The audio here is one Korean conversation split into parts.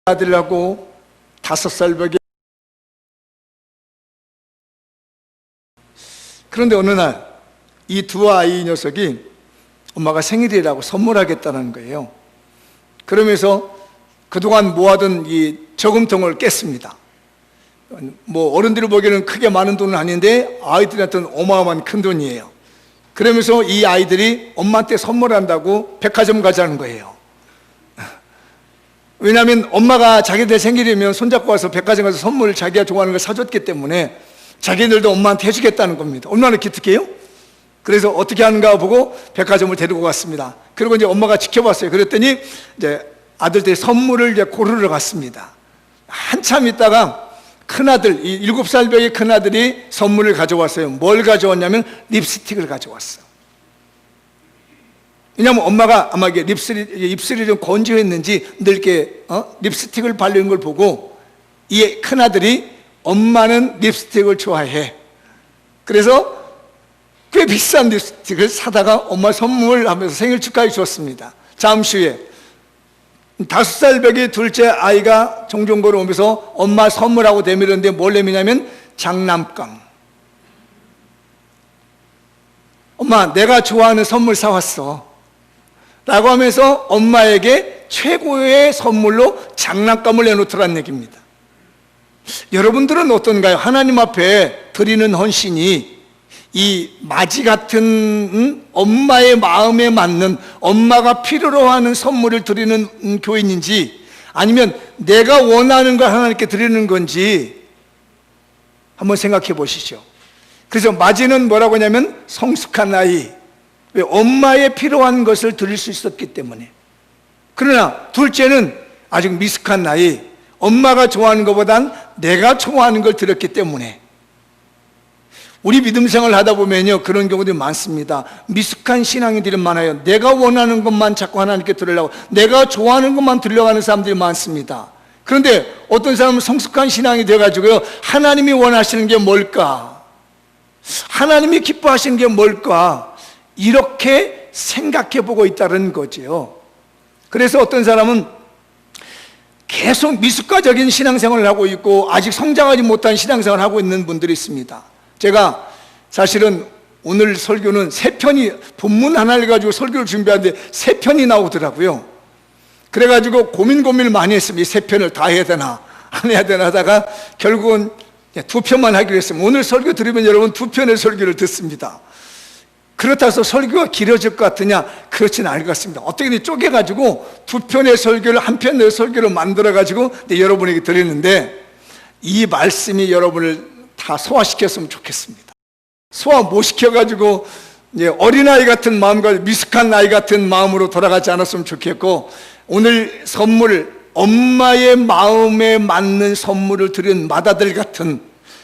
아들하고 5살 벽에. 그런데 어느 날 이 두 아이 녀석이 엄마가 생일이라고 선물하겠다는 거예요. 그러면서 그동안 모아둔 이 저금통을 깼습니다. 뭐 어른들이 보기에는 크게 많은 돈은 아닌데 아이들한테는 어마어마한 큰 돈이에요. 그러면서 이 아이들이 엄마한테 선물한다고 백화점 가자는 거예요. 왜냐하면 엄마가 자기들 생일이면 손잡고 와서 백화점 가서 선물 자기가 좋아하는 걸 사줬기 때문에 자기들도 엄마한테 해주겠다는 겁니다. 얼마나 기특해요? 그래서 어떻게 하는가 보고 백화점을 데리고 갔습니다. 그리고 이제 엄마가 지켜봤어요. 그랬더니 이제 아들들이 선물을 이제 고르러 갔습니다. 한참 있다가 큰아들, 이 7살 벽의 큰아들이 선물을 가져왔어요. 뭘 가져왔냐면 립스틱을 가져왔어요. 왜냐하면 엄마가 아마 이게 입술이 좀 건조했는지 늘 이렇게 립스틱을 바르는 걸 보고 이 큰아들이 엄마는 립스틱을 좋아해. 그래서 꽤 비싼 립스틱을 사다가 엄마 선물하면서 생일 축하해 주었습니다. 잠시 후에 5살 벽의 둘째 아이가 종종 걸어오면서 엄마 선물하고 내밀었는데 뭘 내미냐면 장난감. 엄마, 내가 좋아하는 선물 사왔어 라고 하면서 엄마에게 최고의 선물로 장난감을 내놓더라는 얘기입니다. 여러분들은 어떤가요? 하나님 앞에 드리는 헌신이 이 마지 같은 엄마의 마음에 맞는, 엄마가 필요로 하는 선물을 드리는 교인인지 아니면 내가 원하는 걸 하나님께 드리는 건지 한번 생각해 보시죠. 그래서 마지는 뭐라고 하냐면 성숙한 아이. 왜? 엄마의 필요한 것을 드릴 수 있었기 때문에. 그러나 둘째는 아직 미숙한 나이, 엄마가 좋아하는 것보단 내가 좋아하는 걸 드렸기 때문에. 우리 믿음 생활을 하다 보면요, 그런 경우들이 많습니다. 미숙한 신앙인들이 많아요. 내가 원하는 것만 자꾸 하나님께 드리려고, 내가 좋아하는 것만 드리려고 하는 사람들이 많습니다. 그런데 어떤 사람은 성숙한 신앙이 돼가지고요, 하나님이 원하시는 게 뭘까? 하나님이 기뻐하시는 게 뭘까? 이렇게 생각해 보고 있다는 거죠. 그래서 어떤 사람은 계속 미숙가적인 신앙생활을 하고 있고 아직 성장하지 못한 신앙생활을 하고 있는 분들이 있습니다. 제가 사실은 오늘 설교는 3편이, 본문 하나를 가지고 설교를 준비하는데 3편이 나오더라고요. 그래가지고 고민을 많이 했습니다. 이 3편을 다 해야 되나 안 해야 되나 하다가 결국은 2편만 하기로 했습니다. 오늘 설교 들으면 여러분 2편의 설교를 듣습니다. 그렇다고 해서 설교가 길어질 것 같으냐? 그렇지는 않을 것 같습니다. 어떻게든 쪼개가지고 2편의 설교를 1편의 설교를 만들어가지고 여러분에게 드리는데 이 말씀이 여러분을 다 소화시켰으면 좋겠습니다. 소화 못 시켜가지고 어린아이 같은 마음과 미숙한 아이 같은 마음으로 돌아가지 않았으면 좋겠고, 오늘 선물, 엄마의 마음에 맞는 선물을 드린 맏아들 같은,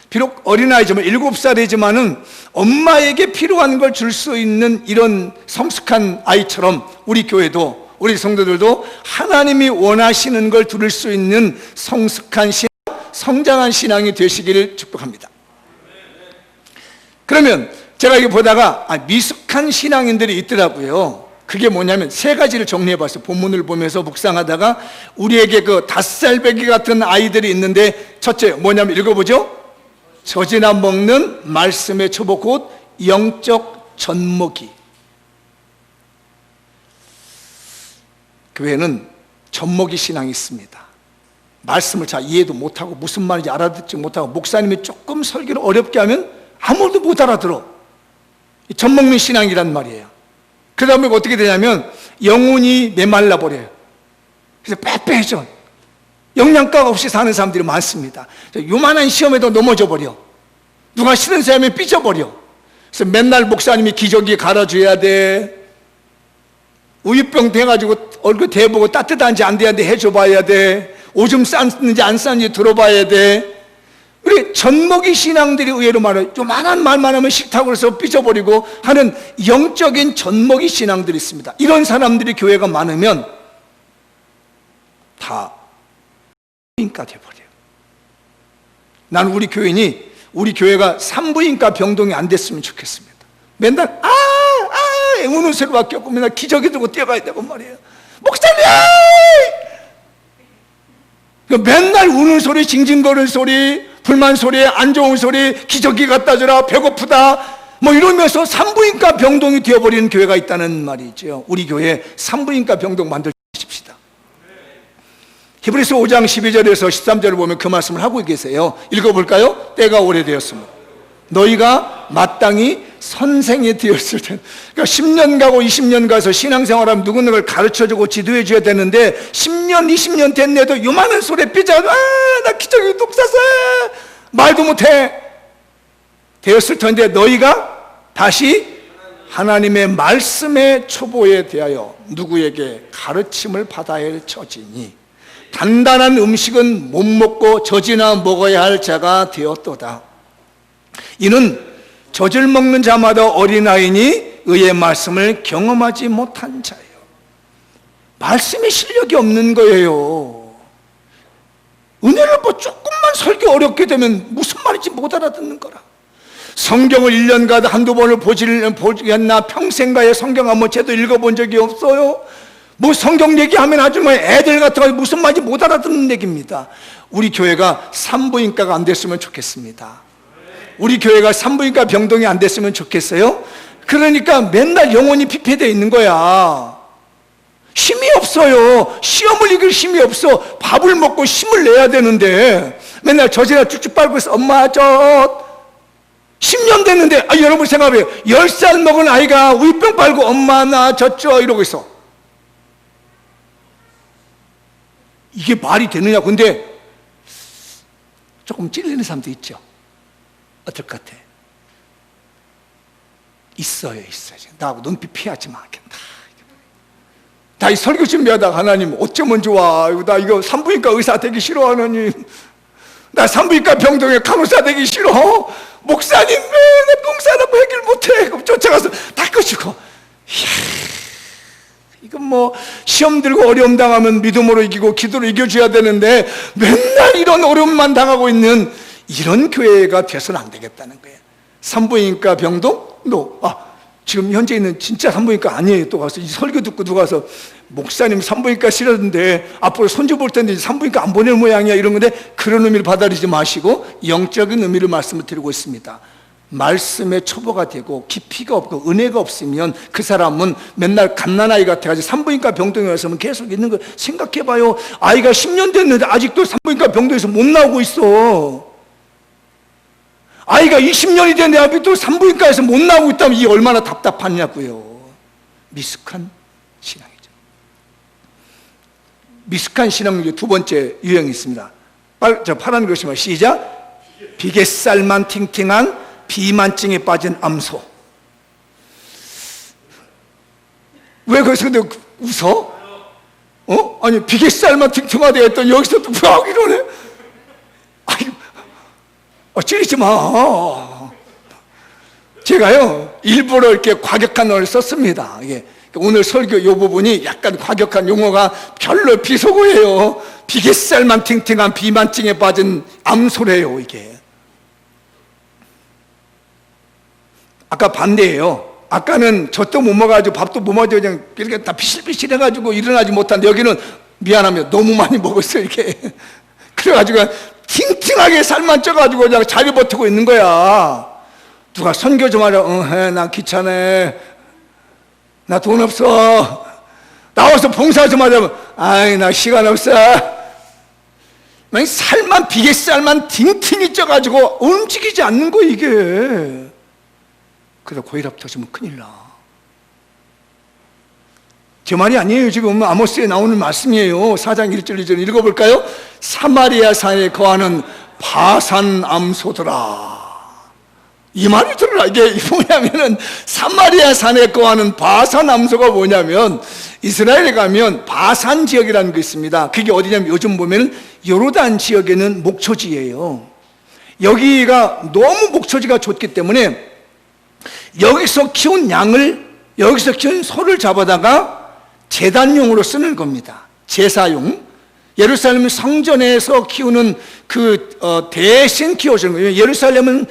비록 어린아이지만 7살이지만은 엄마에게 필요한 걸 줄 수 있는 이런 성숙한 아이처럼 우리 교회도, 우리 성도들도 하나님이 원하시는 걸 들을 수 있는 성숙한 신앙, 성장한 신앙이 되시기를 축복합니다. 그러면 제가 이거 보다가 미숙한 신앙인들이 있더라고요. 그게 뭐냐면 3가지를 정리해봤어요. 본문을 보면서 묵상하다가 우리에게 그 5살 배기 같은 아이들이 있는데, 첫째 뭐냐면 읽어보죠. 젖이나 먹는 말씀의 초보, 곧 영적 젖먹이. 교회는 젖먹이 신앙이 있습니다. 말씀을 잘 이해도 못하고 무슨 말인지 알아듣지 못하고 목사님이 조금 설교를 어렵게 하면 아무도 못 알아들어. 젖먹는 신앙이란 말이에요. 그러다 보면 어떻게 되냐면 영혼이 메말라 버려요. 그래서 빼빼해져. 영양가가 없이 사는 사람들이 많습니다. 요만한 시험에도 넘어져 버려. 누가 싫은 사람이 삐져버려. 그래서 맨날 목사님이 기저귀 갈아줘야 돼. 우유병 돼가지고 얼굴 대보고 따뜻한지 안 되는지 해줘봐야 돼. 오줌 쌌는지 안 쌌는지 들어봐야 돼. 우리 젖먹이 신앙들이 의외로 많아요. 요만한 말만 하면 싫다고 해서 삐져버리고 하는 영적인 젖먹이 신앙들이 있습니다. 이런 사람들이 교회가 많으면 다 인가 돼버려요. 난 우리 교회가 산부인과 병동이 안 됐으면 좋겠습니다. 맨날 우는 소리밖에 없고 맨날 기저귀 들고 뛰어가야 되고 말이에요. 목사님! 맨날 우는 소리, 징징거리는 소리, 불만 소리, 안 좋은 소리, 기저귀 갖다 주라, 배고프다 뭐 이러면서 산부인과 병동이 되어버리는 교회가 있다는 말이죠. 우리 교회 산부인과 병동 만들십시다. 히브리서 5장 12절에서 13절을 보면 그 말씀을 하고 계세요. 읽어볼까요? 때가 오래되었으므로 너희가 마땅히 선생이 되었을 때, 그러니까 10년 가고 20년 가서 신앙생활하면 누군가를 가르쳐주고 지도해줘야 되는데 10년 20년 됐네도 요만한 소리에 삐져, 나 기저귀 뚝 쌌어 말도 못해 되었을 텐데 너희가 다시 하나님의 말씀의 초보에 대하여 누구에게 가르침을 받아야 할 처지니 단단한 음식은 못 먹고 젖이나 먹어야 할 자가 되었도다. 이는 젖을 먹는 자마다 어린아이니 의의 말씀을 경험하지 못한 자예요. 말씀에 실력이 없는 거예요. 은혜를 뭐 조금만 설교 어렵게 되면 무슨 말인지 못 알아듣는 거라. 성경을 1년간 한두 번을 보겠나 평생가에 성경 한번 제대로 읽어본 적이 없어요. 뭐 성경 얘기하면 아주 뭐 애들 같아서 무슨 말인지 못 알아듣는 얘기입니다. 우리 교회가 산부인과가 안 됐으면 좋겠습니다. 우리 교회가 산부인과 병동이 안 됐으면 좋겠어요. 그러니까 맨날 영혼이 피폐되어 있는 거야. 힘이 없어요. 시험을 이길 힘이 없어. 밥을 먹고 힘을 내야 되는데 맨날 젖이나 쭉쭉 빨고 있어. 엄마 젖 10년 됐는데 여러분 생각해요. 10살 먹은 아이가 우유병 빨고 엄마 나 젖줘 이러고 있어. 이게 말이 되느냐. 근데 조금 찔리는 사람도 있죠. 어떨 것 같아? 있어요. 나하고 눈빛 피하지 마. 나 이 설교 준비하다가 하나님 어쩌면 좋아. 나 이거 산부인과 의사 되기 싫어 하나님. 나 산부인과 병동에 간호사 되기 싫어. 목사님 왜 봉사라고 해결 못해. 그럼 쫓아가서 닦아주고. 이건 뭐 시험 들고 어려움 당하면 믿음으로 이기고 기도로 이겨줘야 되는데 맨날 이런 어려움만 당하고 있는 이런 교회가 돼서는 안 되겠다는 거예요. 산부인과 병동? 지금 현재 있는 진짜 산부인과 아니에요. 또 가서 이 설교 듣고 누가 가서 목사님 산부인과 싫었는데 앞으로 손주 볼 텐데 산부인과 안 보낼 모양이야 이런 건데 그런 의미를 받아들이지 마시고 영적인 의미를 말씀을 드리고 있습니다. 말씀의 초보가 되고 깊이가 없고 은혜가 없으면 그 사람은 맨날 갓난아이 같아가지고 산부인과 병동에 와서는 계속 있는 거 생각해봐요. 아이가 10년 됐는데 아직도 산부인과 병동에서 못 나오고 있어. 아이가 20년이 됐는데 아직도 산부인과에서 못 나오고 있다면 이 얼마나 답답하냐고요. 미숙한 신앙이죠. 미숙한 신앙의 두 번째 유형이 있습니다. 파란 글씨만 시작. 비갯살만 팅팅한 비만증에 빠진 암소. 왜 거기서 근데 웃어? 아니 비갯살만 팅팅하다 했더니 여기서 또 막 이러네. 찌르지 마. 제가요 일부러 이렇게 과격한 언어를 썼습니다. 이게 오늘 설교 이 부분이 약간 과격한 용어가 별로 비속어예요. 비갯살만 팅팅한 비만증에 빠진 암소래요. 이게 아까 반대예요. 아까는 젖도 못 먹어가지고 밥도 못 먹어가지고 그냥 이렇게 다 비실비실 해가지고 일어나지 못한데 여기는 미안하면 너무 많이 먹었어 이렇게. 그래가지고 팅팅하게 살만 쪄가지고 그냥 자리 버티고 있는 거야. 누가 선교 좀 하려. 해, 나 귀찮아. 나 돈 없어. 나와서 봉사 좀 하자면 나 시간 없어. 살만 비갯살만 팅팅이 쪄가지고 움직이지 않는 거 이게. 그래서 고혈압 터지면 큰일 나. 제 말이 아니에요. 지금 아모스에 나오는 말씀이에요. 4장 1절 2절 읽어볼까요? 사마리아 산에 거하는 바산 암소들아. 이 말을 들으라. 이게 뭐냐면은 사마리아 산에 거하는 바산 암소가 뭐냐면 이스라엘에 가면 바산 지역이라는 게 있습니다. 그게 어디냐면 요즘 보면 요르단 지역에는 목초지예요. 여기가 너무 목초지가 좋기 때문에 여기서 키운 여기서 키운 소를 잡아다가 제단용으로 쓰는 겁니다. 제사용. 예루살렘 성전에서 키우는 대신 키워주는 거예요. 예루살렘은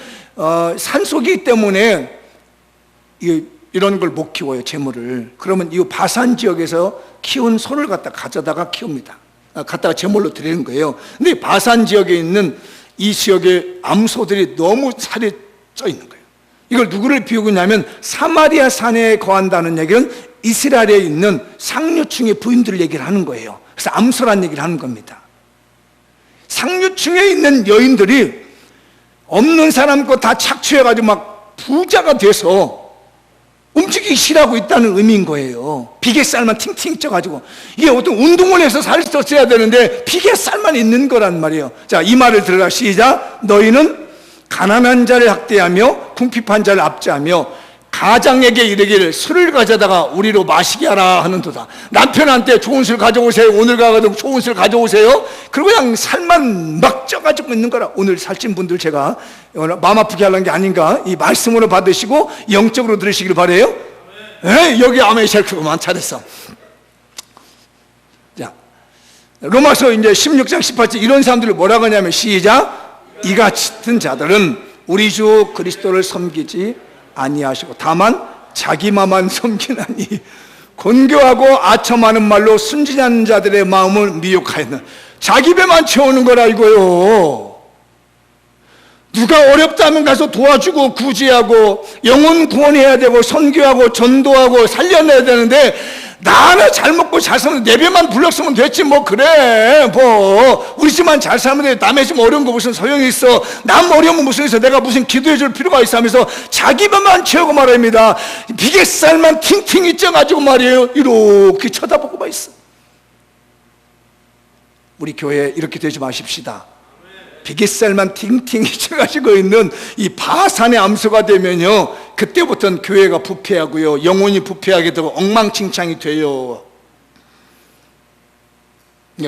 산속이기 때문에 이런 걸 못 키워요, 재물을. 그러면 이 바산 지역에서 키운 소를 가져다가 키웁니다. 갖다가 제물로 드리는 거예요. 근데 바산 지역에 있는 이 지역의 암소들이 너무 살이 쪄 있는 거예요. 이걸 누구를 비우고 있냐면 사마리아 산에 거한다는 얘기는 이스라엘에 있는 상류층의 부인들을 얘기를 하는 거예요. 그래서 암소란 얘기를 하는 겁니다. 상류층에 있는 여인들이 없는 사람 거 다 착취해가지고 막 부자가 돼서 움직이기 싫어하고 있다는 의미인 거예요. 비계살만 팅팅 쪄가지고. 이게 어떤 운동을 해서 살이 쪘어야 되는데 비계살만 있는 거란 말이에요. 자, 이 말을 들으라. 시작. 너희는 가난한 자를 학대하며 궁핍한 자를 압제하며 가장에게 이르기를 술을 가져다가 우리로 마시게 하라 하는도다. 남편한테 좋은 술 가져오세요. 오늘 가가지고 좋은 술 가져오세요. 그리고 그냥 살만 막 쪄가지고 있는 거라. 오늘 살찐 분들 제가 마음 아프게 하려는 게 아닌가, 이 말씀으로 받으시고 영적으로 들으시길 바래요. 네, 여기 아멘이 제일 크구만. 잘했어. 자, 로마서 이제 16장 18절 이런 사람들을 뭐라고 하냐면 시작. 이같이 든 자들은 우리 주 그리스도를 섬기지 아니하시고 다만 자기만만 섬기나니 곤교하고 아첨하는 말로 순진한 자들의 마음을 미혹하였는. 자기 배만 채우는 거라 이거요. 누가 어렵다면 가서 도와주고 구제하고 영혼 구원해야 되고 선교하고 전도하고 살려내야 되는데 나는 잘 먹고 잘 사는 내 배만 불렀으면 됐지 뭐. 그래 뭐 우리 집만 잘 살면 돼. 남의 집 어려운 거 무슨 소용이 있어. 남 어려우면 무슨 있어. 내가 무슨 기도해 줄 필요가 있어 하면서 자기 배만 채우고 말입니다. 비계살만 팅팅이 쪄가지고 말이에요. 이렇게 쳐다보고만 있어. 우리 교회 이렇게 되지 마십시다. 비계살만 팅팅이 쪄가지고 있는 이 바산의 암소가 되면요, 그때부터는 교회가 부패하고요, 영혼이 부패하게 되고 엉망진창이 돼요.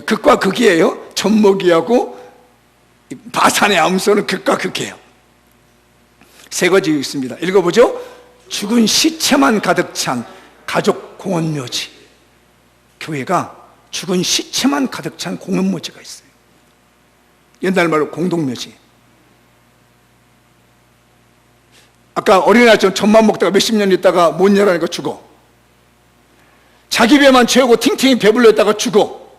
극과 극이에요. 젖먹이하고 바산의 암소는 극과 극이에요. 세 가지 있습니다. 읽어보죠. 죽은 시체만 가득 찬 가족 공원묘지. 교회가 죽은 시체만 가득 찬 공원묘지가 있어요. 옛날 말로 공동묘지. 아까 어린아이처럼 젖만 먹다가 몇십 년 있다가 못 일하니까 죽어. 자기 배만 채우고 팅팅이 배불러 있다가 죽어.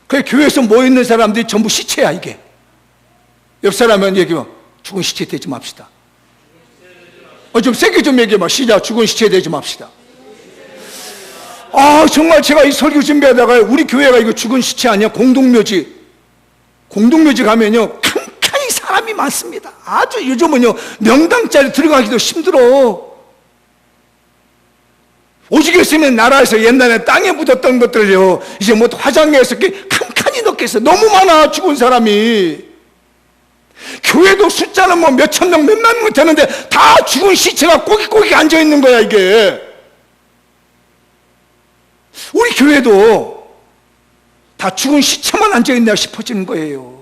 그 교회에서 모여있는 사람들이 전부 시체야 이게. 옆 사람은 얘기해. 죽은 시체 되지 맙시다. 좀 세게 좀 얘기해봐. 시작. 죽은 시체 되지 맙시다. 아, 정말 제가 이 설교 준비하다가 우리 교회가 이거 죽은 시체 아니야? 공동묘지. 공동묘지 가면요, 칸칸이 사람이 많습니다. 아주 요즘은요, 명당짜리 들어가기도 힘들어. 오죽했으면 나라에서 옛날에 땅에 묻었던 것들요, 이제 뭐 화장해서 이렇게 칸칸이 넣겠어. 너무 많아, 죽은 사람이. 교회도 숫자는 뭐 몇천 명, 몇만 명 되는데 다 죽은 시체가 꼬깃꼬깃 앉아 있는 거야, 이게. 우리 교회도 다 죽은 시체만 앉아있나 싶어지는 거예요.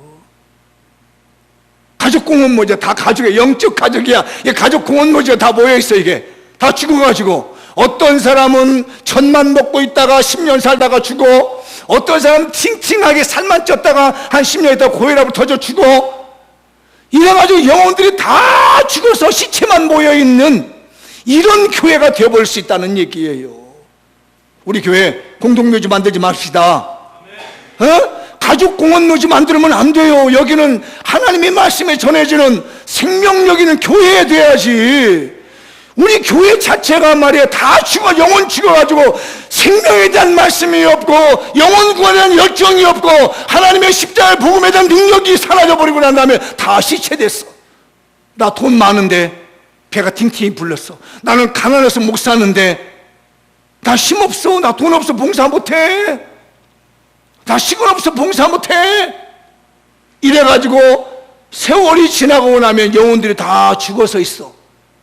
가족 공원묘지야. 다 가족이야. 영적 가족이야. 가족 공원묘지가 다 모여있어. 이게 다 죽어가지고 어떤 사람은 젖만 먹고 있다가 10년 살다가 죽어. 어떤 사람은 팅팅하게 살만 쪘다가 한 10년 있다가 고혈압을 터져 죽어. 이래가지고 영혼들이 다 죽어서 시체만 모여있는 이런 교회가 되어버릴 수 있다는 얘기예요. 우리 교회 공동묘지 만들지 맙시다. 가족 공원묘지 만들면 안 돼요. 여기는 하나님의 말씀에 전해지는 생명력 있는 교회에 돼야지. 우리 교회 자체가 말이야 다 죽어, 영혼 죽어가지고 생명에 대한 말씀이 없고 영혼 구원에 대한 열정이 없고 하나님의 십자가의 복음에 대한 능력이 사라져버리고 난 다음에 다 시체됐어. 나 돈 많은데 배가 팅팅이 불렀어. 나는 가난해서 못 사는데 나 힘없어. 나 돈 없어. 봉사 못해. 나 시간 없어. 봉사 못해. 이래가지고 세월이 지나고 나면 영혼들이 다 죽어서 있어.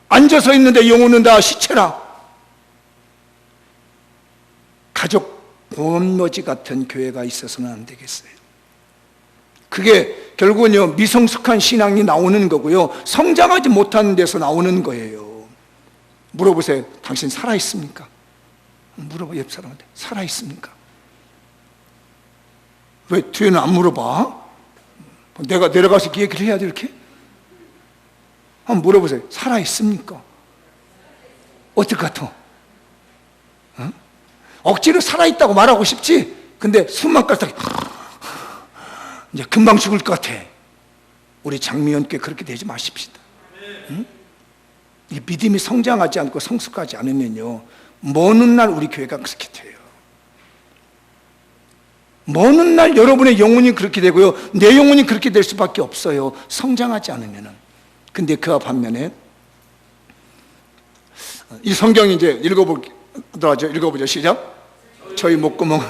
앉아서 있는데 영혼은 다 시체라. 가족 공원묘지 같은 교회가 있어서는 안 되겠어요. 그게 결국은요, 미성숙한 신앙이 나오는 거고요, 성장하지 못하는 데서 나오는 거예요. 물어보세요. 당신 살아있습니까? 물어봐. 옆 사람한테. 살아있습니까? 왜 뒤에는 안 물어봐? 내가 내려가서 얘기를 해야 돼 이렇게? 한번 물어보세요. 살아있습니까? 어떨 것 같아? 억지로 살아있다고 말하고 싶지? 근데 숨만 깔딱 이제 금방 죽을 것 같아. 우리 장미연께 그렇게 되지 마십시다. 응? 이 믿음이 성장하지 않고 성숙하지 않으면요, 먼 훗날 우리 교회가 그렇게 돼요. 먼 훗날 여러분의 영혼이 그렇게 되고요, 내 영혼이 그렇게 될 수밖에 없어요. 성장하지 않으면은. 근데 그와 반면에 이 성경 이제 읽어보죠. 시작. 저희 목구멍은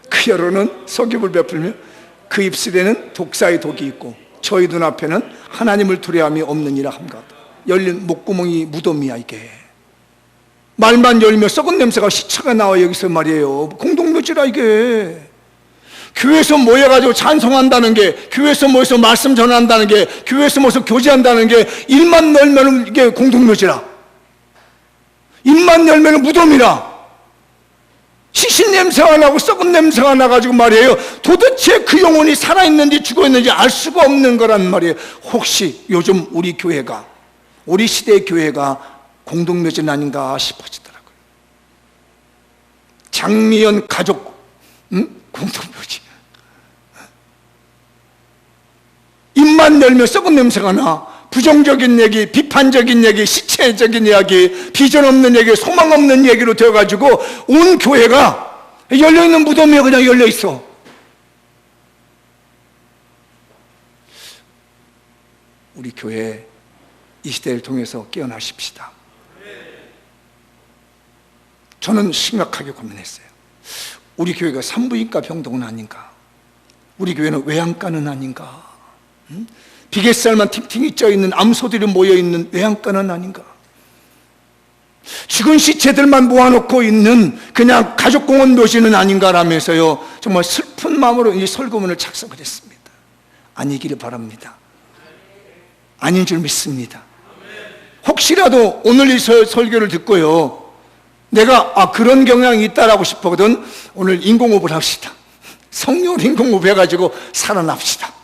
그 혀로는 속임을 베풀며 그 입술에는 독사의 독이 있고 저희 눈앞에는 하나님을 두려움이 없느니라 함과. 열린 목구멍이 무덤이야. 이게 말만 열며 썩은 냄새가 시차가 나와. 여기서 말이에요, 공동묘지라. 이게 교회에서 모여가지고 찬송한다는 게, 교회에서 모여서 말씀 전한다는 게, 교회에서 모여서 교제한다는 게, 입만 열면 이게 공동묘지라. 입만 열면 무덤이라. 시신 냄새가 나고 썩은 냄새가 나가지고 말이에요, 도대체 그 영혼이 살아있는지 죽어있는지 알 수가 없는 거란 말이에요. 혹시 요즘 우리 교회가, 우리 시대의 교회가 공동묘지는 아닌가 싶어지더라고요. 장미연 가족 공동묘지. 입만 열면 썩은 냄새가 나. 부정적인 얘기, 비판적인 얘기, 시체적인 이야기, 비전 없는 얘기, 소망 없는 얘기로 되어가지고 온 교회가 열려있는 무덤에 그냥 열려있어. 우리 교회 이 시대를 통해서 깨어나십시다. 저는 심각하게 고민했어요. 우리 교회가 산부인과 병동은 아닌가? 우리 교회는 외양간은 아닌가? 비계살만 팅팅이 쪄있는 암소들이 모여있는 외양간은 아닌가? 죽은 시체들만 모아놓고 있는 그냥 가족공원 묘지는 아닌가라면서요, 정말 슬픈 마음으로 이 설교문을 작성을 했습니다. 아니기를 바랍니다. 아닌 줄 믿습니다. 혹시라도 오늘 이 설교를 듣고요, 내가 그런 경향이 있다라고 싶거든, 오늘 인공호흡을 합시다. 성령 인공호흡 해가지고 살아납시다.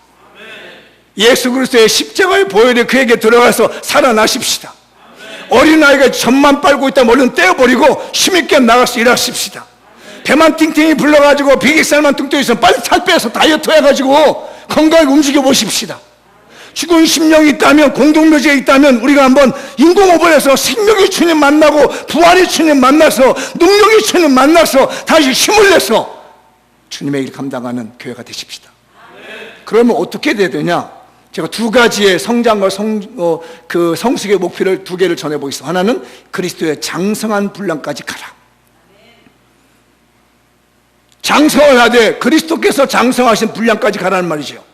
예수 그리스도의 십자가의 보혈이 그에게 들어가서 살아나십시다. 어린아이가 젖만 빨고 있다면 얼른 떼어버리고 힘있게 나가서 일하십시다. 배만 팅팅이 불러가지고 비계살만 뚱뚱 있으면 빨리 살 빼서 다이어트 해가지고 건강하게 움직여 보십시다. 죽은 심령이 있다면, 공동묘지에 있다면 우리가 한번 인공호흡을 해서 생명의 주님 만나고 부활의 주님 만나서 능력의 주님 만나서 다시 힘을 내서 주님의 일 감당하는 교회가 되십시다. 그러면 어떻게 돼야 되냐? 제가 두 가지의 성장과 성숙의 목표를 두 개를 전해보겠습니다. 하나는 그리스도의 장성한 분량까지 가라. 장성을 하되 그리스도께서 장성하신 분량까지 가라는 말이죠.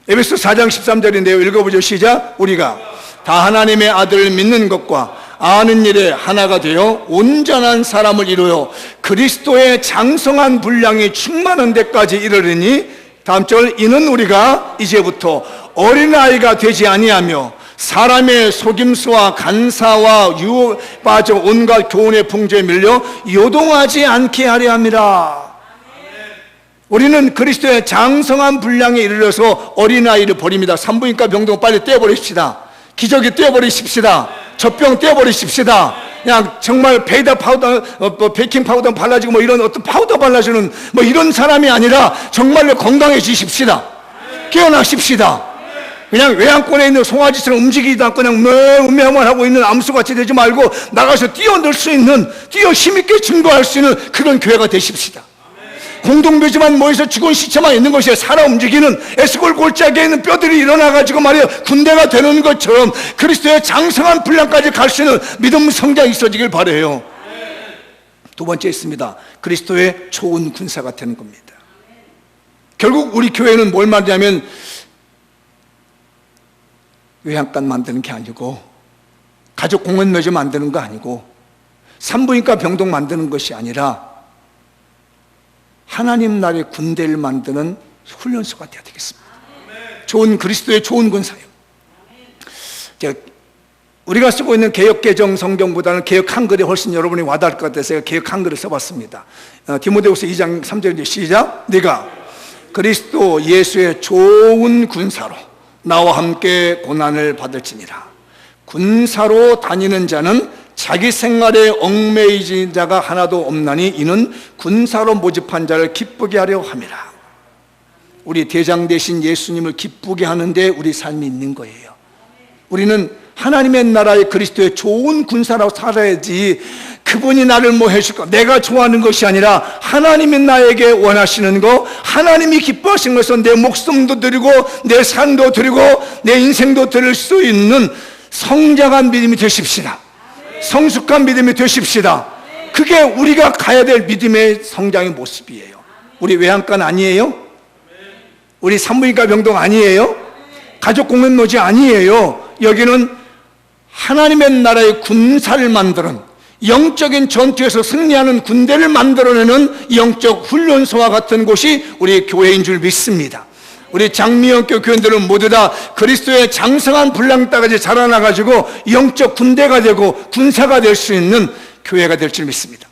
에베소 4장 13절인데요. 읽어보죠. 시작. 우리가 다 하나님의 아들을 믿는 것과 아는 일에 하나가 되어 온전한 사람을 이루어 그리스도의 장성한 분량이 충만한 데까지 이르리니, 다음 절, 이는 우리가 이제부터 어린아이가 되지 아니하며 사람의 속임수와 간사와 유혹 빠져 온갖 교훈의 풍조에 밀려 요동하지 않게 하려 함이라. 우리는 그리스도의 장성한 분량에 이르러서 어린아이를 버립니다. 산부인과 병동 빨리 떼어버리십시다. 기저귀 떼어버리십시다. 젖병 떼어버리십시다. 그냥 정말 베이다 파우더, 베이킹 파우더 발라주고 뭐 이런 어떤 파우더 발라주는 뭐 이런 사람이 아니라 정말로 건강해지십시다. 깨어나십시다. 그냥 외양권에 있는 송아지처럼 움직이지도 않고 그냥 음메만 하고 있는 암수같이 되지 말고 나가서 뛰어들 수 있는, 뛰어 힘있게 증거할 수 있는 그런 교회가 되십시다. 공동묘지만 모여서 죽은 시체만 있는 것이 살아 움직이는 에스골 골짜기에 있는 뼈들이 일어나가지고 말이에요, 군대가 되는 것처럼 그리스도의 장성한 분량까지 갈 수 있는 믿음 성장이 있어지길 바라요. 두 번째 있습니다. 그리스도의 좋은 군사가 되는 겁니다. 결국 우리 교회는 뭘 말하냐면 외양간 만드는 게 아니고, 가족 공원 묘지 만드는 거 아니고, 산부인과 병동 만드는 것이 아니라 하나님 나라의 군대를 만드는 훈련소가 되어야 되겠습니다. 좋은 그리스도의 좋은 군사요. 우리가 쓰고 있는 개역개정 성경보다는 개역 한글이 훨씬 여러분이 와닿을 것 같아서 제가 개역 한글을 써봤습니다. 디모데후서 2장 3절 시작. 네가 그리스도 예수의 좋은 군사로 나와 함께 고난을 받을지니라. 군사로 다니는 자는 자기 생활에 얽매이진 자가 하나도 없나니 이는 군사로 모집한 자를 기쁘게 하려 함이라. 우리 대장 되신 예수님을 기쁘게 하는데 우리 삶이 있는 거예요. 우리는 하나님의 나라의 그리스도의 좋은 군사라고 살아야지, 그분이 나를 뭐 해줄까, 내가 좋아하는 것이 아니라 하나님이 나에게 원하시는 거, 하나님이 기뻐하시는 것은 내 목숨도 드리고 내 삶도 드리고 내 인생도 드릴 수 있는 성장한 믿음이 되십시다. 성숙한 믿음이 되십시다. 그게 우리가 가야 될 믿음의 성장의 모습이에요. 우리 외양간 아니에요? 우리 산부인과 병동 아니에요? 가족 공연노지 아니에요? 여기는 하나님의 나라의 군사를 만드는, 영적인 전투에서 승리하는 군대를 만들어내는 영적 훈련소와 같은 곳이 우리 교회인 줄 믿습니다. 우리 장미영교 교인들은 모두 다 그리스도의 장성한 분량따까지 자라나가지고 영적 군대가 되고 군사가 될 수 있는 교회가 될 줄 믿습니다.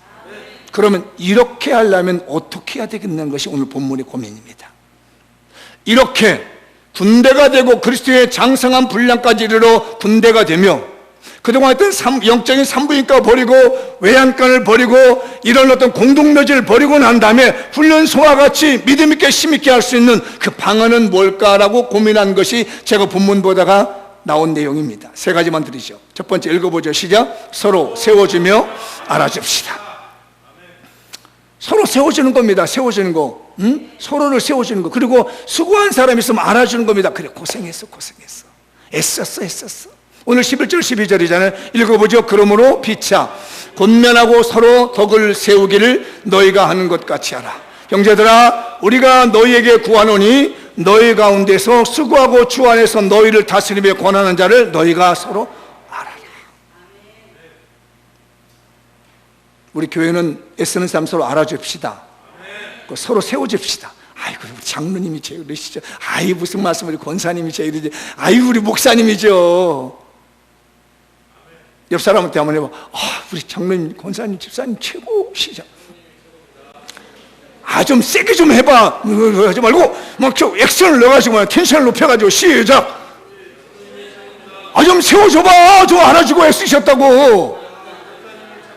그러면 이렇게 하려면 어떻게 해야 되겠는 것이 오늘 본문의 고민입니다. 이렇게 군대가 되고 그리스도의 장성한 분량까지 이르러 군대가 되며, 그동안 했던 영적인 산부인과 버리고 외양간을 버리고 이런 어떤 공동묘지를 버리고 난 다음에 훈련소와 같이 믿음 있게 힘 있게 할 수 있는 그 방안은 뭘까라고 고민한 것이 제가 본문 보다가 나온 내용입니다. 세 가지만 드리죠. 첫 번째 읽어보죠. 시작. 서로 세워주며 알아줍시다. 서로 세워주는 겁니다. 세워주는 거. 서로를 세워주는 거. 그리고 수고한 사람이 있으면 알아주는 겁니다. 그래, 고생했어. 애썼어. 오늘 11절 12절이잖아요. 읽어보죠. 그러므로 피차 권면하고 서로 덕을 세우기를 너희가 하는 것 같이 하라. 형제들아, 우리가 너희에게 구하노니 너희 가운데서 수고하고 주 안에서 너희를 다스리며 권하는 자를 너희가 서로 알아라. 우리 교회는 애쓰는 사람 서로 알아줍시다. 서로 세워줍시다. 아이고, 우리 장로님이 제일 그러시죠. 아이, 무슨 말씀, 우리 권사님이 제일 그러지. 아이고, 우리 목사님이죠. 옆 사람한테 한번 해봐. 우리 장로님, 권사님, 집사님 최고시죠. 좀 세게 좀 해봐. 하지 말고 막 액션을 넣어가지고 텐션을 높여가지고 시작. 좀 세워줘봐. 좀 알아주고 애쓰셨다고.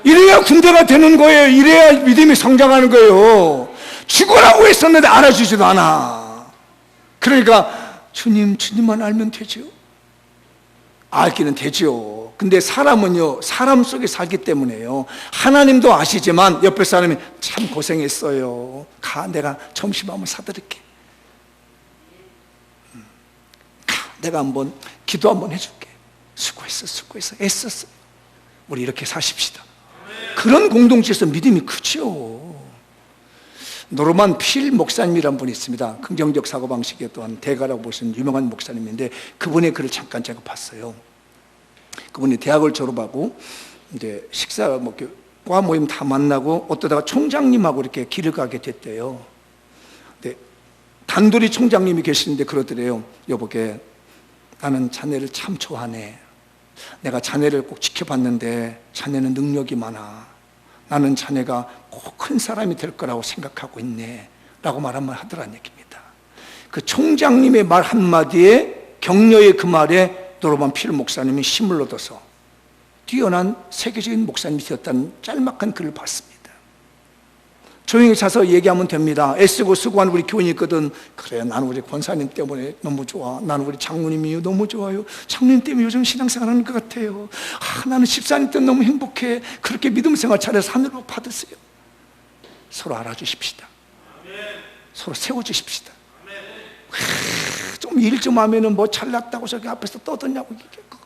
이래야 군대가 되는 거예요. 이래야 믿음이 성장하는 거예요. 죽으라고 했었는데 알아주지도 않아. 그러니까 주님만 알면 되죠. 알기는 되죠. 근데 사람은요, 사람 속에 살기 때문에요. 하나님도 아시지만 옆에 사람이 참 고생했어요. 내가 점심 한번 사드릴게. 내가 한번 기도 한번 해줄게. 수고했어. 애썼어. 우리 이렇게 사십시다. 그런 공동체에서 믿음이 크죠. 노르만 필 목사님이란 분이 있습니다. 긍정적 사고방식의 또한 대가라고 보시는 유명한 목사님인데, 그분의 글을 잠깐 제가 봤어요. 그분이 대학을 졸업하고 이제 식사 과 모임 다 만나고 어떠다가 총장님하고 이렇게 길을 가게 됐대요. 근데 단둘이 총장님이 계시는데 그러더래요. 여보게, 나는 자네를 참 좋아하네. 내가 자네를 꼭 지켜봤는데 자네는 능력이 많아. 나는 자네가 꼭 큰 사람이 될 거라고 생각하고 있네 라고 말 한번 하더란 얘기입니다. 그 총장님의 말 한마디에, 격려의 그 말에 노르만 필 목사님이 힘을 얻어서 뛰어난 세계적인 목사님이 되었다는 짤막한 글을 봤습니다. 조용히 자서 얘기하면 됩니다. 애쓰고 수고하는 우리 교인이 있거든. 그래, 나는 우리 권사님 때문에 너무 좋아. 나는 우리 장로님이 너무 좋아요. 장로님 때문에 요즘 신앙생활 하는 것 같아요. 나는 집사님 때문에 너무 행복해. 그렇게 믿음생활 잘해서 하늘로 받으세요. 서로 알아주십시다. 서로 세워주십시다. 좀 일 좀 하면은 뭐 잘났다고 저기 앞에서 떠드냐고 얘기하고,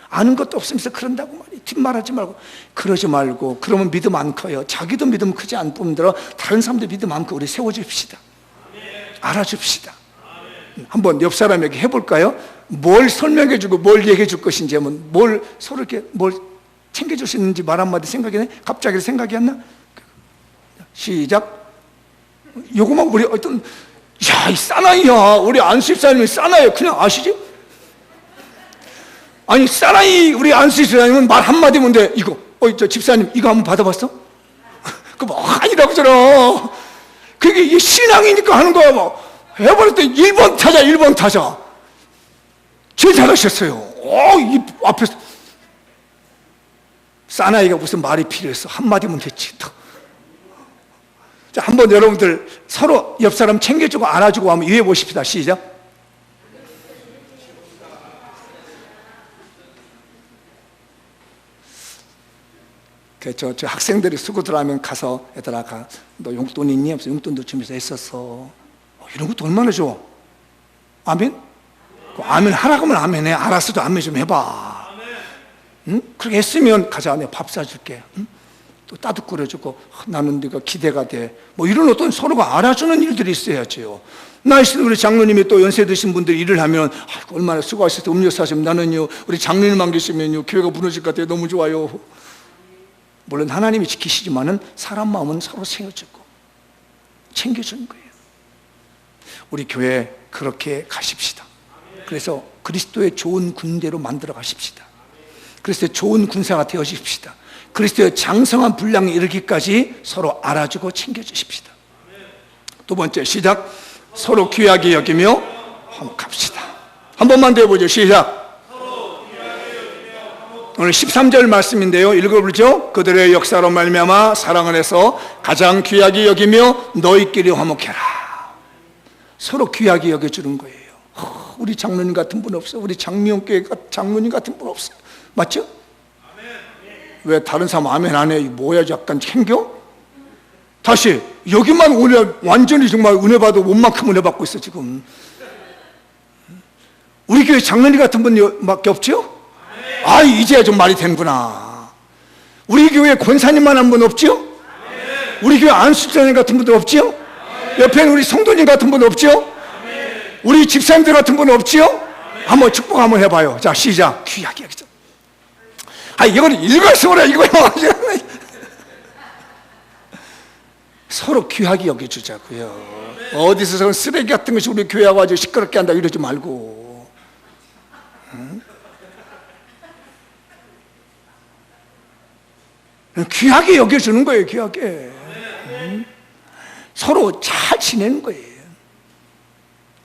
아는 것도 없으면서 그런다고 말이에요. 뒷말하지 말고. 그러지 말고. 그러면 믿음 안 커요. 자기도 믿음 크지 않을 뿐더러 다른 사람도 믿음 안 커. 우리 세워줍시다. 알아줍시다. 한번 옆 사람에게 해볼까요? 뭘 설명해주고 뭘 얘기해줄 것인지, 뭘 서로 이렇게 뭘 챙겨줄 수 있는지 말 한마디 생각이 나? 갑자기 생각이 안 나? 시작. 요거만 우리 어떤, 이 사나이야. 우리 안수집사님이 사나이야. 그냥 아시지? 아니, 사나이 우리 안수집사님은 말 한마디면 돼. 이거, 저 집사님 이거 한번 받아봤어? 그거 뭐 아니라고 저러. 그게 신앙이니까 하는 거야. 뭐 해버렸더니 1번 타자 제일 잘하셨어요. 이 앞에서 사나이가 무슨 말이 필요했어. 한마디면 됐지. 자, 한번 여러분들 서로 옆 사람 챙겨주고 안아주고 한번 이해해 보십시다. 시작. 저 학생들이 수고들 하면 가서 얘들아, 너 용돈 있니? 하면서 용돈도 주면서 했었어. 이런 것도 얼마나 좋아. 아멘? 아멘 하라고 하면 아멘 해. 알았어도 아멘 좀 해봐. 응? 그렇게 했으면 가자, 내가 밥 사줄게. 응? 또 따뜻 끓여주고, 나는 네가 기대가 돼. 뭐 이런 어떤 서로가 알아주는 일들이 있어야지요. 나 있으면 우리 장로님이 또 연세 드신 분들 일을 하면, 아이고, 얼마나 수고하셨어. 음료 사시면 나는요, 우리 장로님만 계시면요, 교회가 무너질 것 같아요. 너무 좋아요. 물론 하나님이 지키시지만은 사람 마음은 서로 세워주고 챙겨주는 거예요. 우리 교회 그렇게 가십시다. 그래서 그리스도의 좋은 군대로 만들어 가십시다. 그리스도의 좋은 군사가 되어 주십시다. 그리스도의 장성한 분량에 이르기까지 서로 알아주고 챙겨주십시다. 두 번째, 시작. 서로 귀하게 여기며 화목합시다. 한 번만 더 해보죠. 시작. 오늘 13절 말씀인데요, 읽어보죠. 그들의 역사로 말미암아 사랑을 해서 가장 귀하게 여기며 너희끼리 화목해라. 서로 귀하게 여겨주는 거예요. 우리 장로님 같은 분 없어요. 우리 장미용교회 장로님 같은 분 없어요. 맞죠? 아멘. 왜 다른 사람 아멘 안 해? 뭐야, 약간 챙겨? 다시, 여기만 은혜, 완전히 정말 은혜 받아 원만큼 은혜 받고 있어 지금. 우리 교회 장로님 같은 분밖에 없죠? 아, 이제야 좀 말이 되는구나. 우리 교회 권사님만 한 분 없죠? 우리 교회 안수장님 같은 분도 없죠? 옆에는 우리 성도님 같은 분 없죠? 우리 집사님들 같은 분 없죠? 한번 축복 한번 해봐요. 자, 시작. 귀하게 여기죠. 아, 이걸 읽었으므로 이거요. 서로 귀하게 여겨주자고요. 어디서 쓰레기 같은 것이 우리 교회하고 아주 시끄럽게 한다 이러지 말고. 응? 귀하게 여겨주는 거예요. 귀하게. 서로 잘 지내는 거예요.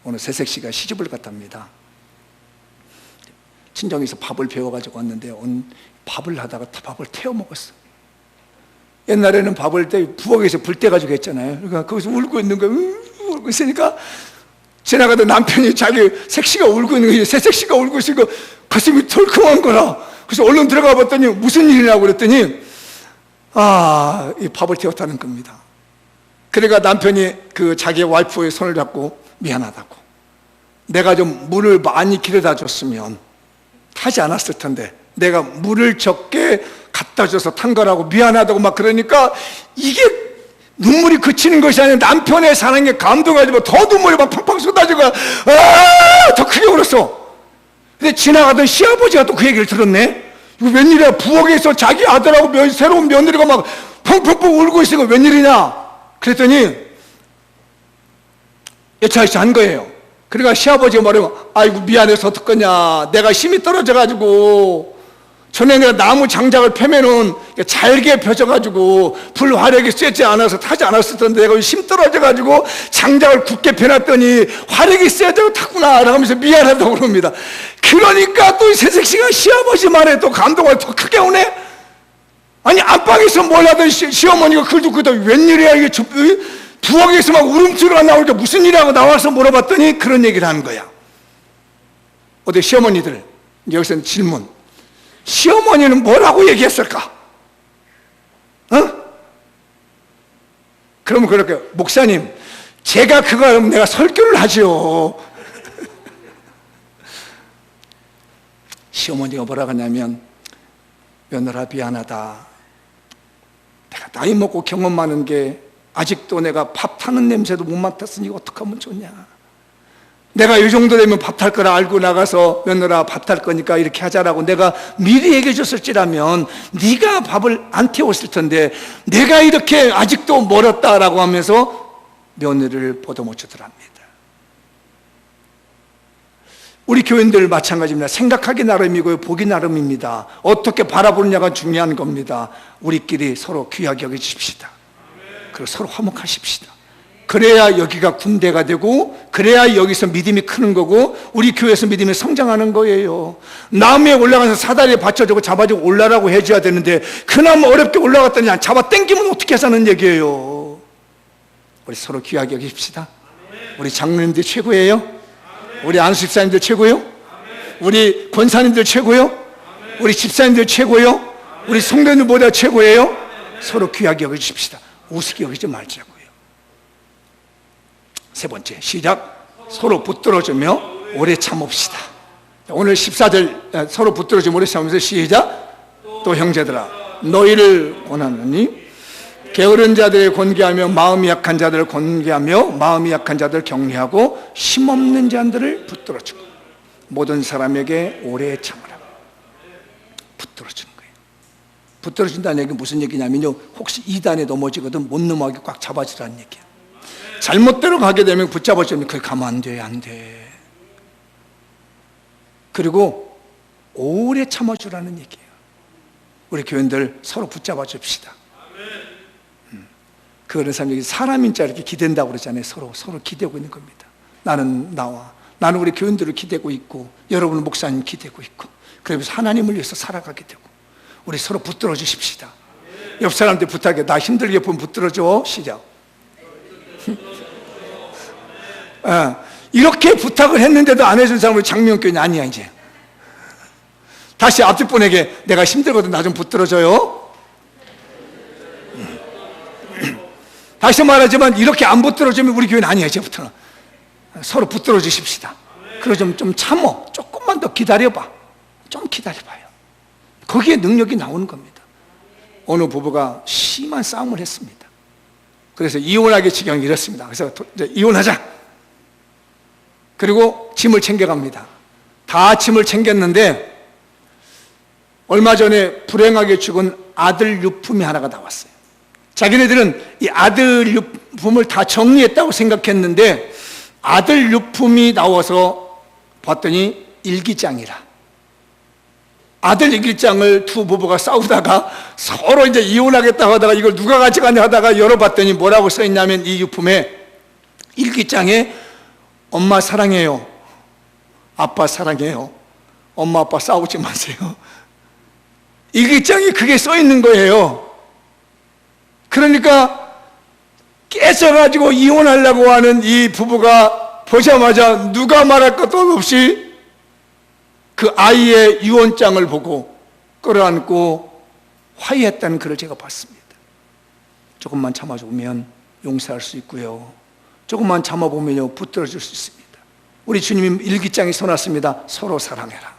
오늘 새색시가 시집을 갔답니다. 친정에서 밥을 배워가지고 왔는데 오늘 밥을 하다가 밥을 태워 먹었어. 옛날에는 밥을 때 부엌에서 불 떼가지고 했잖아요. 그러니까 거기서 울고 있는 거예요. 울고 있으니까 지나가던 남편이 자기 색시가 울고 있는 거예요. 새색시가 울고 있으니까 가슴이 덜컹한 거라. 그래서 얼른 들어가 봤더니 무슨 일이냐고 그랬더니 이 밥을 태웠다는 겁니다. 그러니까 남편이 자기 와이프의 손을 잡고 미안하다고. 내가 좀 물을 많이 길어다 줬으면 타지 않았을 텐데 내가 물을 적게 갖다 줘서 탄 거라고 미안하다고 막 그러니까 이게 눈물이 그치는 것이 아니라 남편의 사랑에 감동하지만 더 눈물이 막 팡팡 쏟아지고 더 크게 울었어. 근데 지나가던 시아버지가 또 그 얘기를 들었네. 이거 웬일이야. 부엌에서 자기 아들하고 새로운 며느리가 막 펑펑펑 울고 있으니까 웬일이냐. 그랬더니 여차이치 한 거예요. 그러니까 시아버지가 말하면 아이고 미안해서 어떡하냐. 내가 힘이 떨어져가지고 전에 내가 나무 장작을 패면은 잘게 펴져가지고 불 화력이 세지 않아서 타지 않았을 텐데 내가 힘 떨어져가지고 장작을 굳게 펴놨더니 화력이 세져서 탔구나 라고 하면서 미안하다고 그럽니다. 그러니까 또 새색시가 시아버지 말에 또 감동을 더 크게 오네. 아니 안방에서 뭘 하던 시어머니가 글 듣고 있다. 웬일이야 이게 부엌에서 막 울음소리가 나오니까 무슨 일이라고 나와서 물어봤더니 그런 얘기를 하는 거야. 어때 시어머니들, 여기서는 질문. 시어머니는 뭐라고 얘기했을까? 그러면 그렇게 목사님 제가 그거 하면 내가 설교를 하죠. 시어머니가 뭐라고 하냐면 며느라 미안하다. 내가 나이 먹고 경험 많은 게 아직도 내가 밥 타는 냄새도 못 맡았으니 어떡하면 좋냐. 내가 이 정도 되면 밥 탈 거라 알고 나가서 며느라 밥 탈 거니까 이렇게 하자라고 내가 미리 얘기해 줬을지라면 네가 밥을 안 태웠을 텐데 내가 이렇게 아직도 멀었다라고 하면서 며느리를 보도못 주더랍니다. 우리 교인들 마찬가지입니다. 생각하기 나름이고요, 보기 나름입니다. 어떻게 바라보느냐가 중요한 겁니다. 우리끼리 서로 귀하게 여겨주십시다. 그리고 서로 화목하십시다. 그래야 여기가 군대가 되고 그래야 여기서 믿음이 크는 거고 우리 교회에서 믿음이 성장하는 거예요. 나무에 올라가서 사다리에 받쳐주고 잡아주고 올라라고 해줘야 되는데 그나마 어렵게 올라갔더니 잡아 당기면 어떻게 하자는 얘기예요. 우리 서로 귀하게 여깁시다. 우리 장로님들 최고예요. 우리 안수집사님들 최고요. 우리 권사님들 최고요. 우리 집사님들 최고요. 우리 성도님들보다 최고예요. 서로 귀하게 여겨주십시다. 우습게 여기지 말자고요. 세 번째, 시작. 서로 붙들어주며 오래 참읍시다. 오늘 14절 서로 붙들어주며 오래 참으면서 시작. 또 형제들아 너희를 권하노니 게으른 자들을 권계하며 마음이 약한 자들을 권계하며 마음이 약한 자들을 격려하고 힘없는 자들을 붙들어주고 모든 사람에게 오래 참으라. 붙들어주는 거예요. 붙들어준다는 얘기는 무슨 얘기냐면요, 혹시 2단에 넘어지거든 못 넘어가게 꽉 잡아주라는 얘기야. 잘못대로 가게 되면 붙잡아주면 그게 가면 안 돼, 안 돼. 그리고 오래 참아주라는 얘기예요. 우리 교인들 서로 붙잡아 줍시다. 그런 사람이 사람인 자 이렇게 기댄다고 그러잖아요. 서로 기대고 있는 겁니다. 나는 나는 우리 교인들을 기대고 있고 여러분 목사님 기대고 있고 그러면서 하나님을 위해서 살아가게 되고 우리 서로 붙들어 주십시다. 옆 사람들 부탁해. 나 힘들게 보면 붙들어줘. 시작. 이렇게 부탁을 했는데도 안 해준 사람은 장미원교인이 아니야. 이제 다시 앞뒷 분에게 내가 힘들거든 나 좀 붙들어줘요. 다시 말하지만 이렇게 안 붙들어주면 우리 교회는 아니야. 이제부터는 서로 붙들어 주십시다. 그리고 좀 참어. 조금만 더 기다려봐. 좀 기다려봐요. 거기에 능력이 나오는 겁니다. 어느 부부가 심한 싸움을 했습니다. 그래서 이혼하기 지경이 이렇습니다. 그래서 이제 이혼하자. 그리고 짐을 챙겨갑니다. 다 짐을 챙겼는데 얼마 전에 불행하게 죽은 아들 유품이 하나가 나왔어요. 자기네들은 이 아들 유품을 다 정리했다고 생각했는데 아들 유품이 나와서 봤더니 일기장이라. 아들 일기장을 두 부부가 싸우다가 서로 이제 이혼하겠다고 하다가 이걸 누가 가져가냐 하다가 열어봤더니 뭐라고 써있냐면 이 유품에 일기장에 엄마 사랑해요. 아빠 사랑해요. 엄마 아빠 싸우지 마세요. 일기장에 그게 써있는 거예요. 그러니까 깨져가지고 이혼하려고 하는 이 부부가 보자마자 누가 말할 것도 없이 그 아이의 유언장을 보고 끌어안고 화해했다는 글을 제가 봤습니다. 조금만 참아주면 용서할 수 있고요. 조금만 참아보면요 붙들어줄 수 있습니다. 우리 주님이 일기장에 써놨습니다. 서로 사랑해라.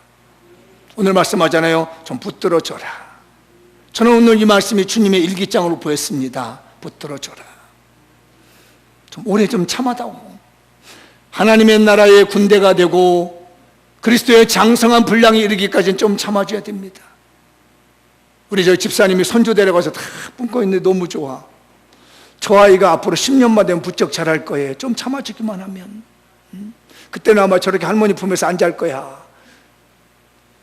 오늘 말씀하잖아요. 좀 붙들어줘라. 저는 오늘 이 말씀이 주님의 일기장으로 보였습니다. 붙들어줘라. 좀 오래 좀 참아다오. 하나님의 나라의 군대가 되고 그리스도의 장성한 분량에 이르기까지는 좀 참아줘야 됩니다. 우리 저 집사님이 손주 데려가서 다 뿜고 있는데 너무 좋아. 저 아이가 앞으로 10년만 되면 부쩍 자랄 거예요. 좀 참아주기만 하면. 그때는 아마 저렇게 할머니 품에서 안 잘 거야.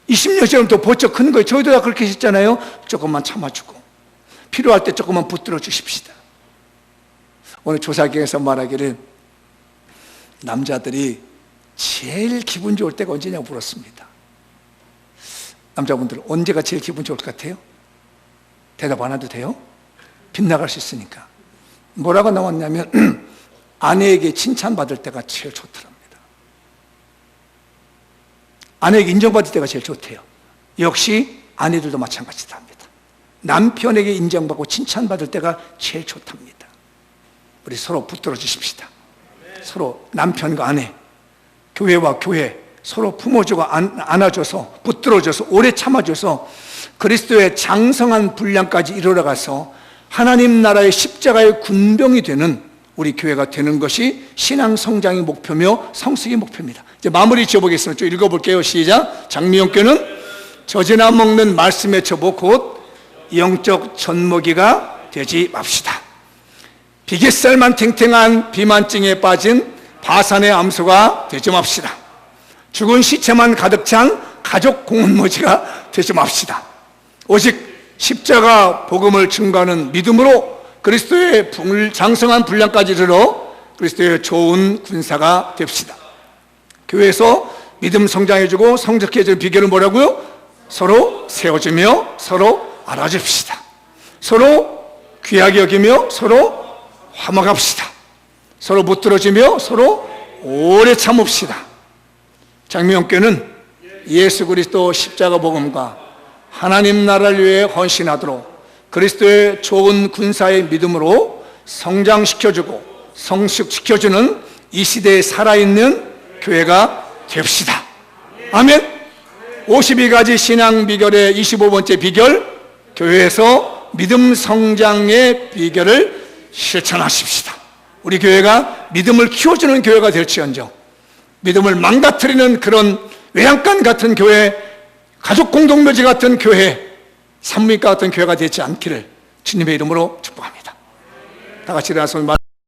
20년처럼 더 번쩍 큰 거예요. 저희도 다 그렇게 했잖아요. 조금만 참아주고 필요할 때 조금만 붙들어 주십시다. 오늘 조사경에서 말하기를 남자들이 제일 기분 좋을 때가 언제냐고 물었습니다. 남자분들 언제가 제일 기분 좋을 것 같아요? 대답 안 해도 돼요? 빗나갈 수 있으니까. 뭐라고 나왔냐면 아내에게 칭찬받을 때가 제일 좋더랍니다. 아내에게 인정받을 때가 제일 좋대요. 역시 아내들도 마찬가지답니다. 남편에게 인정받고 칭찬받을 때가 제일 좋답니다. 우리 서로 붙들어 주십시다. 서로 남편과 아내, 교회와 교회 서로 품어주고 안아줘서 붙들어줘서 오래 참아줘서 그리스도의 장성한 분량까지 이르러가서 하나님 나라의 십자가의 군병이 되는 우리 교회가 되는 것이 신앙 성장의 목표며 성숙의 목표입니다. 이제 마무리 지어보겠습니다. 좀 읽어볼게요. 시작. 장미영교는 젖이나 먹는 말씀의 처보 곧 영적 젖먹이가 되지 맙시다. 비깃살만 탱탱한 비만증에 빠진 바산의 암소가 되지 맙시다. 죽은 시체만 가득 찬 가족 공원모지가 되지 맙시다. 오직 십자가 복음을 증거하는 믿음으로 그리스도의 장성한 분량까지 이르러 그리스도의 좋은 군사가 됩시다. 교회에서 믿음 성장해주고 성적해지는 비결은 뭐라고요? 서로 세워주며 서로 알아줍시다. 서로 귀하게 여기며 서로 화목합시다. 서로 붙들어지며 서로 오래 참읍시다. 장미영교는 예수 그리스도 십자가 복음과 하나님 나라를 위해 헌신하도록 그리스도의 좋은 군사의 믿음으로 성장시켜주고 성숙시켜주는 이 시대에 살아있는 교회가 됩시다. 아멘. 52가지 신앙 비결의 25번째 비결, 교회에서 믿음 성장의 비결을 실천하십시다. 우리 교회가 믿음을 키워주는 교회가 될지언정 믿음을 망가뜨리는 그런 외양간 같은 교회, 가족 공동묘지 같은 교회, 산부인과 같은 교회가 되지 않기를 주님의 이름으로 축복합니다. 다 같이 일어나서